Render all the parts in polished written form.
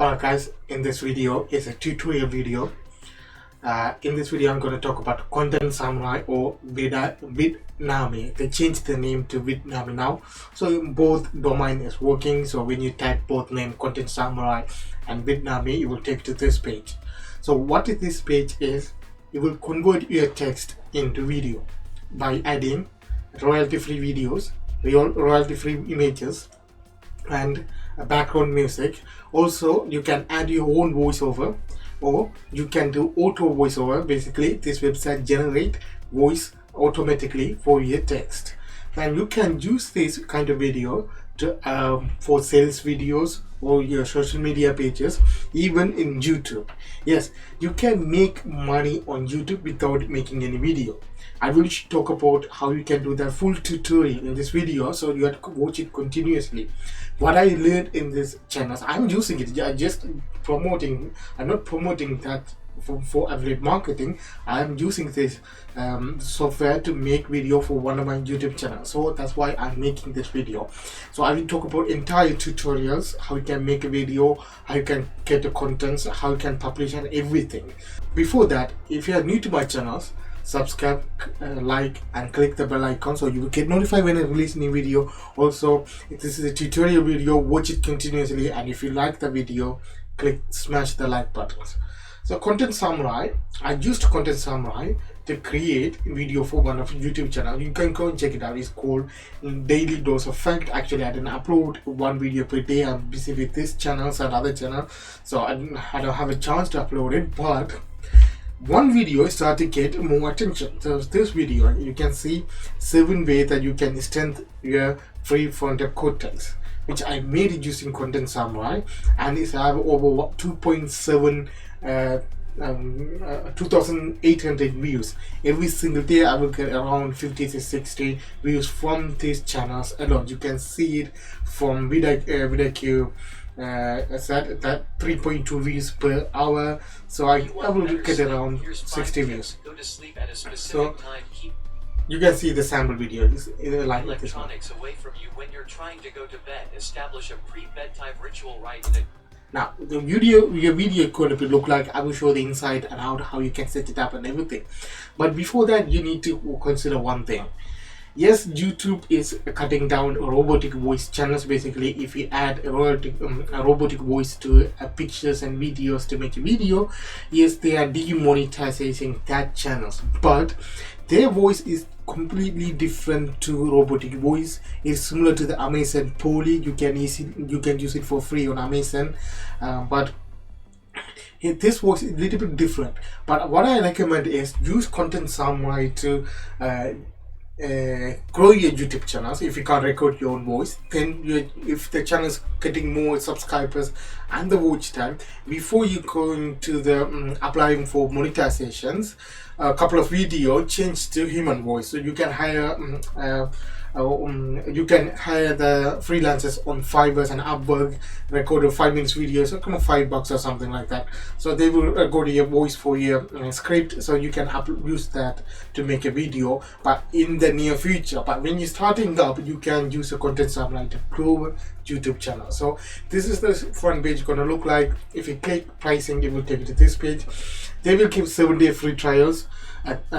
Alright guys, in this video is a tutorial video. In this video I'm going to talk about Content Samurai or Vidnami. They changed the name to Vidnami now, so both domain is working. So when you type both name Content Samurai and Vidnami, it will take to this page. So what this page is, it will convert your text into video by adding royalty-free videos, royalty-free images, and background music. Also, you can add your own voiceover, or you can do auto voiceover. Basically, this website generate voice automatically for your text, and you can use this kind of video to for sales videos or your social media pages, even in YouTube. Yes, you can make money on YouTube without making any video. I will talk about how you can do that full tutorial in this video, so you have to watch it continuously. What I learned in this channel, I'm using it. I'm just promoting. I'm not promoting that for affiliate marketing. I'm using this software to make video for one of my YouTube channels, so that's why I'm making this video. So I will talk about entire tutorials, how you can make a video, how you can get the contents, how you can publish, and everything. Before that, if you are new to my channels, subscribe, like, and click the bell icon so you will get notified when I release a new video. Also, if this is a tutorial video, watch it continuously, and if you like the video, smash the like buttons. So Content Samurai, I used Content Samurai to create a video for one of YouTube channel. You can go and check it out. It's called Daily Dose of Fact. Actually, I didn't upload one video per day. I'm busy with this channel and other channel, so I don't have a chance to upload it. But one video started to get more attention. So this video, you can see 7 ways that you can extend your prefrontal cortex, which I made it using Content Samurai, and it's have over 2,800 views. Every single day I will get around 50 to 60 views from these channels alone. You can see it from VidIQ. I said that 3.2 views per hour, so I will get around 60 views. So you can see the sample video. It's like electronics away from you when you're trying to go to bed. Establish a pre-bedtime ritual right now. Your video could look like, I will show the inside and out, how you can set it up and everything. But before that, you need to consider one thing. Yes, YouTube is cutting down robotic voice channels. Basically, if you add a robotic voice to pictures and videos to make a video, yes, they are demonetizing that channels. But their voice is completely different to robotic voice. It's similar to the Amazon Poly. You can use it for free on Amazon, but this voice is a little bit different. But what I recommend is use Content Samurai to grow your YouTube channels. If you can't record your own voice, then if the channel is getting more subscribers and the watch time, before you go into the applying for monetizations, a couple of videos change to human voice, so you can hire the freelancers on Fiverr and Upwork, record a 5 minutes video, so kind of $5 or something like that. So they will go to your voice for your script, so you can use that to make a video. But in the near future, but when you're starting up, you can use a Content Samurai to grow YouTube channel. So this is the front page gonna look like. If you click pricing, it will take you to this page. They will give 7-day free trials.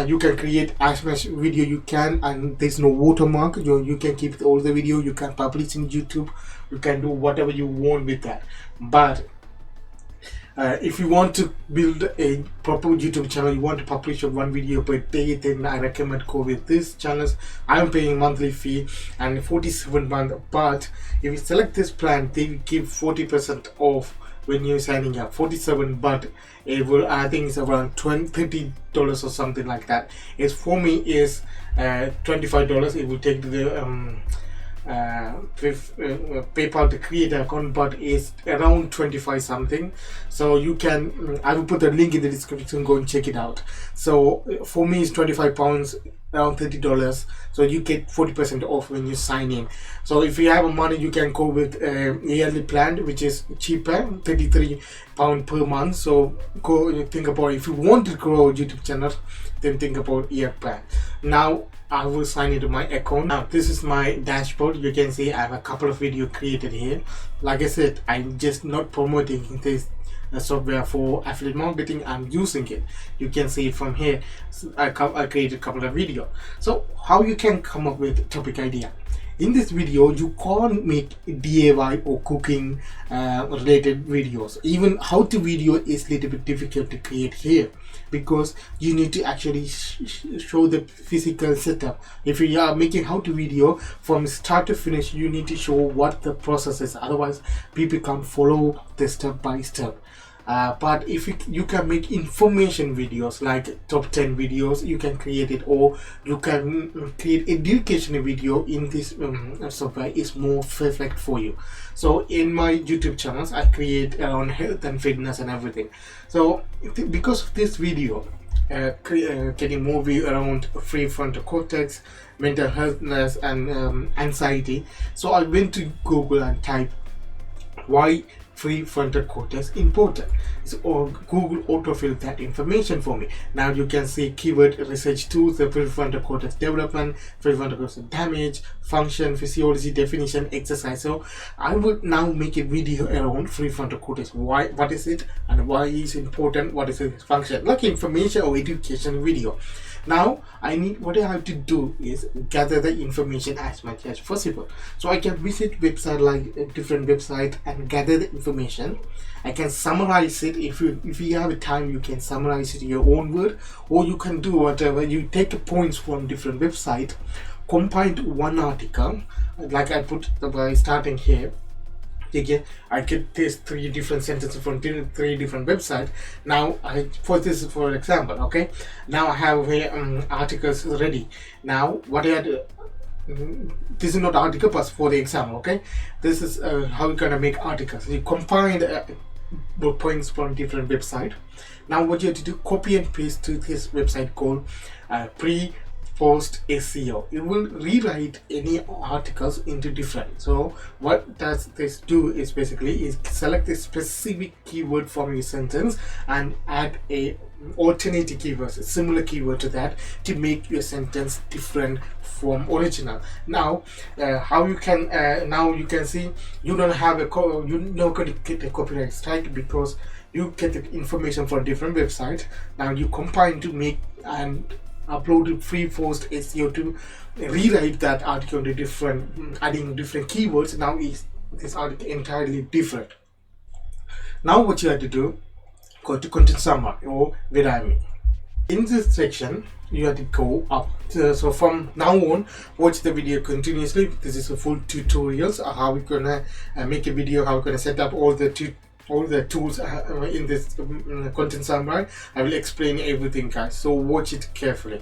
You can create as much video you can, and there's no watermark. You can keep all the video. You can publish in YouTube. You can do whatever you want with that. But if you want to build a proper YouTube channel, you want to publish one video per day, then I recommend go with these channels. I'm paying monthly fee and 47 month. But if you select this plan, they will give 40% off when you're signing up. 47, but it will, I think it's around $30 or something like that. It's for me is $25. It will take the PayPal to create an account, but it's around 25 something. So you can, I will put the link in the description, go and check it out. So for me it's £25 around $30, so you get 40% off when you sign in. So if you have money, you can go with a yearly plan, which is cheaper, £33 per month. So go think about, if you want to grow a YouTube channel, then think about year plan. Now I will sign into my account. Now this is my dashboard. You can see I have a couple of videos created here. Like I said, I'm just not promoting this software for affiliate marketing. I'm using it. You can see it from here. I created a couple of videos. So how you can come up with topic idea? In this video, you can't make DIY or cooking related videos. Even how to video is a little bit difficult to create here, because you need to actually show the physical setup. If you are making how to video from start to finish, you need to show what the process is. Otherwise, people can't follow the step by step. But if you can make information videos like top 10 videos, you can create it, or you can create educational video in this software is more perfect for you. So in my YouTube channels, I create around health and fitness and everything. So because of this video, getting more view around prefrontal cortex, mental healthness and anxiety, so I went to Google and type why prefrontal cortex important. So Google autofilled that information for me. Now you can see keyword research tools, the prefrontal cortex development, prefrontal cortex damage, function, physiology, definition, exercise. So I will now make a video around prefrontal cortex. Why, what is it, and why is it important, what is its function, like information or education video. Now what I have to do is gather the information as much as possible. So I can visit website like a different website and gather the information. I can summarize it. If you have time, you can summarize it in your own word, or you can do whatever. You take points from different website, combine to one article. Like I put by starting here. Again, I get this 3 different sentences from 3 different websites. Now for this, for example, okay, now I have here articles ready. Now what I do, this is not article, but for the example, okay, this is how you're gonna make articles. You combine the points from different website. Now what you have to do, copy and paste to this website called post SEO. It will rewrite any articles into different. So what does this do is basically select a specific keyword from your sentence and add a alternative keywords, a similar keyword to that, to make your sentence different from original. Now how you can now you can see you don't have you're not going to get a copyright strike, because you get the information from different websites. Now you combine to make and upload free post SEO to rewrite that article to different, adding different keywords. Now is this article entirely different. Now what you have to do, go to content summary or Vidnami. In this section you have to go up. So from now on, watch the video continuously. This is a full tutorials how we're gonna make a video, how we're gonna set up all the tools in this content summary. I will explain everything, guys, so watch it carefully.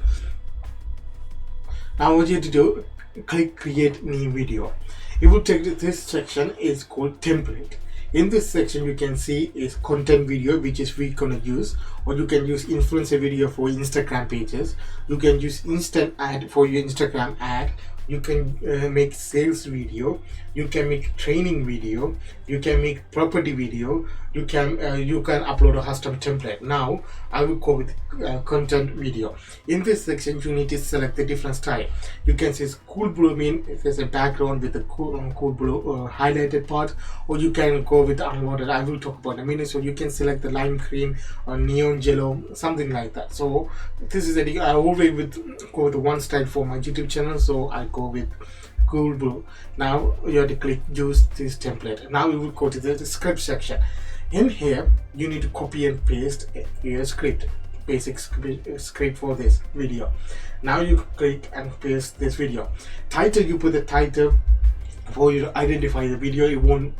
Now what you have to do, click create new video. It will take this section is called template. In this section you can see is content video, which is we're gonna use, or you can use influencer video for Instagram pages. You can use instant ad for your Instagram ad. You can make sales video, you can make training video, you can make property video, you can upload a custom template. Now I will go with content video. In this section you need to select the different style. You can see cool blue, mean if there's a background with the cool blue highlighted part, or you can go with unwanted. I will talk about in a minute. So you can select the lime green or neon yellow, something like that. So this is I always go with one style for my YouTube channel, so I go with cool blue. Now you have to click use this template. Now we will go to the script section. In here you need to copy and paste your script, basic script for this video. Now you click and paste this video. Title, you put the title for you to identify the video. It won't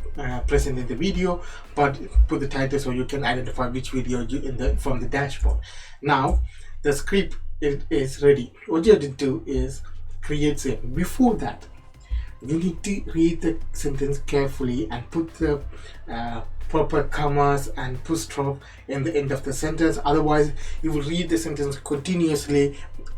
present in the video, but put the title so you can identify which video you from the dashboard. Now the script is ready. What you have to do is create it. Before that, you need to read the sentence carefully and put the proper commas and full stop in the end of the sentence. Otherwise you will read the sentence continuously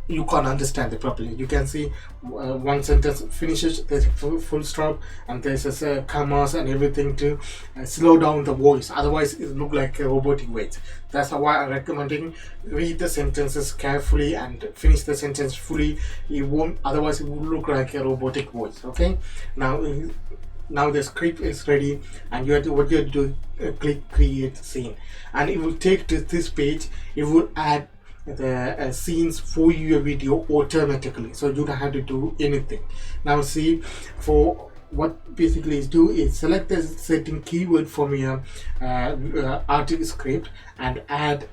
you can't understand it properly. You can see one sentence finishes, there's a full stop, and there's commas and everything to slow down the voice, otherwise it look like a robotic voice. That's why I'm recommending read the sentences carefully and finish the sentence fully. You won't, otherwise it will look like a robotic voice. Okay, now the script is ready, and you have to, what you have to do, click create scene, and it will take to this page. It will add the scenes for your video automatically, so you don't have to do anything. Now see, for what basically is do is select the certain keyword from your article script and add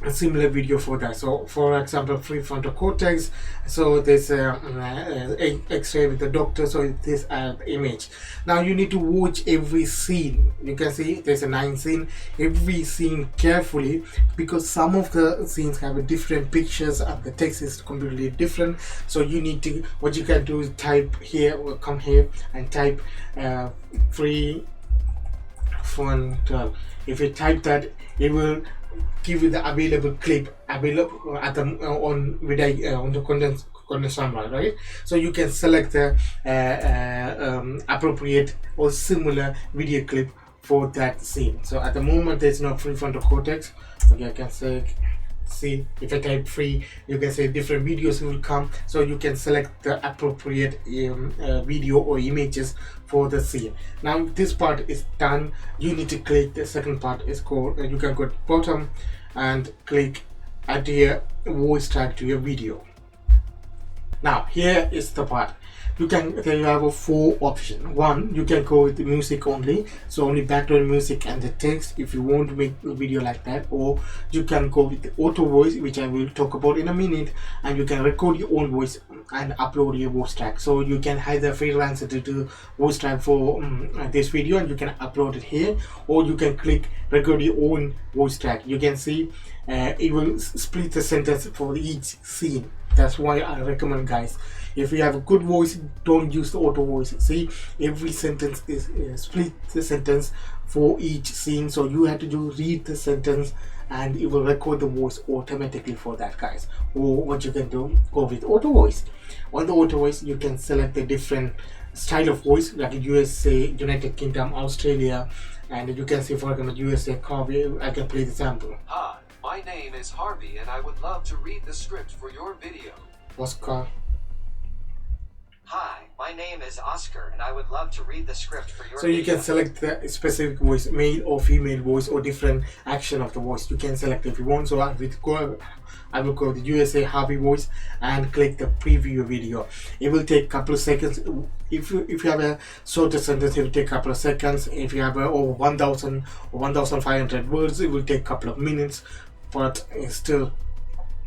a similar video for that. So for example, prefrontal cortex, so there's x-ray with the doctor, so this image. Now you need to watch every scene. You can see there's a 9 scene, every scene carefully, because some of the scenes have a different pictures and the text is completely different. So you need to, what you can do is type here, or come here and type prefrontal. If you type that, it will give you the available clip available at the on the content summary, right? So you can select the appropriate or similar video clip for that scene. So at the moment there's no prefrontal cortex. Okay, I can say, see, if I type free, you can say different videos will come, so you can select the appropriate video or images for the scene. Now this part is done. You need to click the second part is called, you can go to bottom and click add your voice track to your video. Now here is the part. You have a 4 options. One, you can go with the music only, so only background music and the text if you want to make a video like that, or you can go with the auto voice, which I will talk about in a minute, and you can record your own voice and upload your voice track. So you can hire a freelancer to do voice track for this video, and you can upload it here, or you can click record your own voice track. You can see it will split the sentence for each scene. That's why I recommend, guys, if you have a good voice, don't use the auto voice. See, every sentence is split the sentence for each scene, so you have to read the sentence and it will record the voice automatically for that, guys. Or what you can do, go with auto voice. On the auto voice, you can select a different style of voice, like USA, United Kingdom, Australia, and you can see, for example, USA Harvey. I can play the sample. Hi, my name is Harvey and I would love to read the script for your video. Oscar. Hi, my name is Oscar and I would love to read the script for your So video. you can select the specific voice, male or female voice, or different action of the voice. You can select if you want. So I will go with the USA Harvey voice and click the preview video. It will take a couple of seconds. If you have a shorter sentence, it will take a couple of seconds. If you have over 1,000 or 1,500 words, it will take a couple of minutes. But still,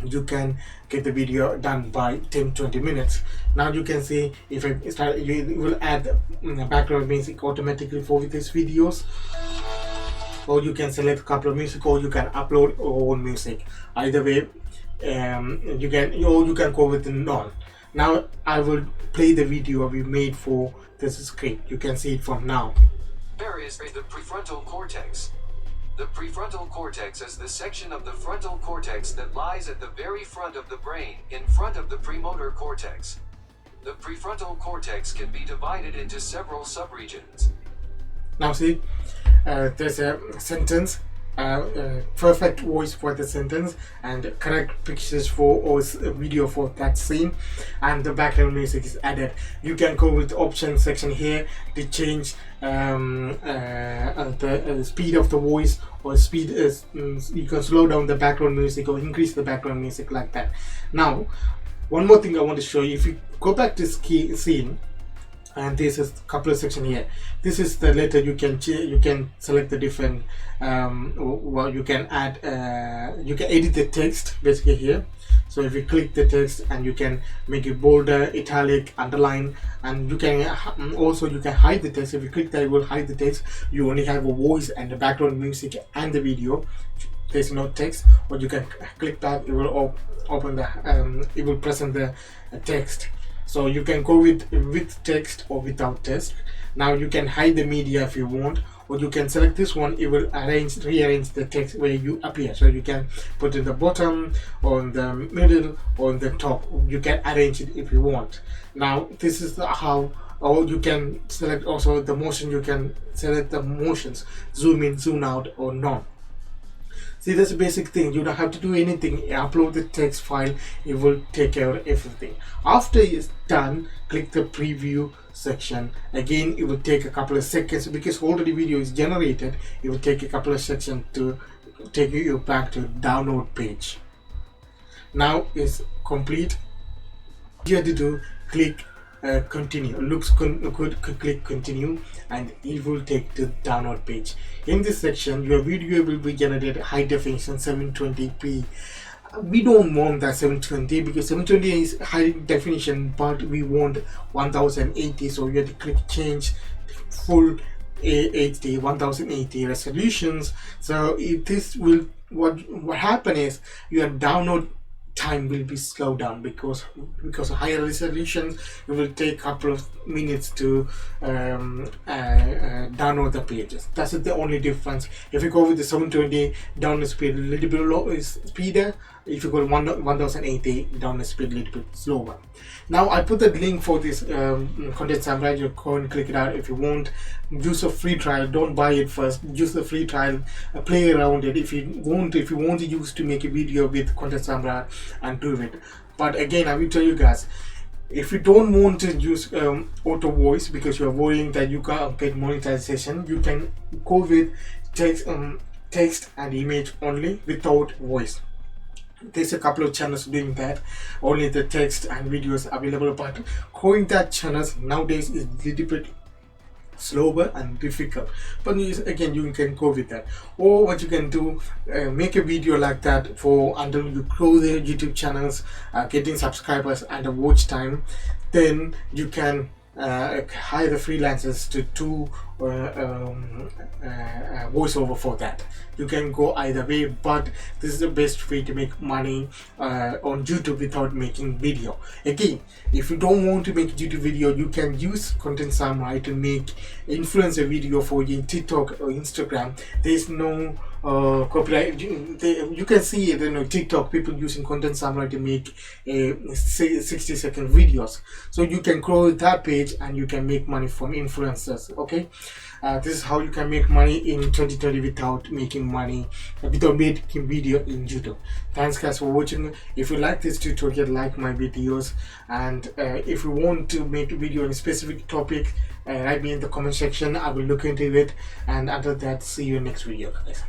you can get the video done by 10-20 minutes. Now you can see, if I start, you will add the background music automatically for these videos, or you can select a couple of music, or you can upload your own music. Either way, you can go with the none. Now I will play the video we made for this script. You can see it from now. There is the prefrontal cortex. The prefrontal cortex is the section of the frontal cortex that lies at the very front of the brain, in front of the premotor cortex. The prefrontal cortex can be divided into several subregions. Now see, there's a sentence, perfect voice for the sentence, and correct pictures for or video for that scene, and the background music is added. You can go with the option section here to change the speed of the voice, or speed is you can slow down the background music or increase the background music, like that. Now one more thing I want to show you. If you go back to this key scene, and this is a couple of sections here. This is the letter. You can select the different well, you can add you can edit the text basically here. So if you click the text, and you can make it bolder, italic, underline, and you can also hide the text. If you click that, it will hide the text. You only have a voice and the background music and the video. There's no text. Or you can click that, it will open the it will present the text. So you can go with text or without text. Now you can hide the media if you want, or you can select this one. It will rearrange the text where you appear. So you can put in the bottom, or in the middle, or in the top. You can arrange it if you want. Now this is how. Or you can select also the motion. You can select the motions, zoom in, zoom out, or none. See, that's a basic thing. You don't have to do anything. Upload the text file, it will take care of everything. After it's done, click the preview section. Again, it will take a couple of seconds because already video is generated. It will take a couple of seconds to take you back to download page. Now it's complete. Here to do, click continue. Looks good, click continue, and it will take to download page. In this section, your video will be generated high definition 720p. We don't want that 720 because 720 is high definition, but we want 1080, so you have to click change full HD 1080 resolutions. So if this will, what happen is your download time will be slowed down because of higher resolutions. It will take a couple of minutes to download the pages. That's the only difference. If you go with the 720, download speed a little bit low is speeder. If you go 1080, download speed a little bit slower. Now I put the link for this content summary. You go and click it out if you want. Use a free trial. Don't buy it first. Use the free trial. Play around it if you want to use to make a video with content summary, and do it. But again, I will tell you guys, if you don't want to use auto voice because you're worrying that you can't get monetization, you can go with text and image only without voice. There's a couple of channels doing that, only the text and videos available, but growing that channels nowadays is a little bit slower and difficult. But again, you can go with that. Or what you can do, make a video like that for until you grow the YouTube channels, getting subscribers and a watch time. Then you can hire the freelancers to do voiceover for that. You can go either way, but this is the best way to make money on YouTube without making video. Again, if you don't want to make a YouTube video, you can use content summary to make influencer video for you in TikTok or Instagram. There's no copyright. You can see it in TikTok, people using content summary to make 60-second videos. So you can grow that page and you can make money from influencers. Okay, this is how you can make money in 2020 without making money, without making video in YouTube. Thanks guys for watching. If you like this tutorial, like my videos, and if you want to make a video on a specific topic, write me in the comment section. I will look into it, and after that, see you in next video guys.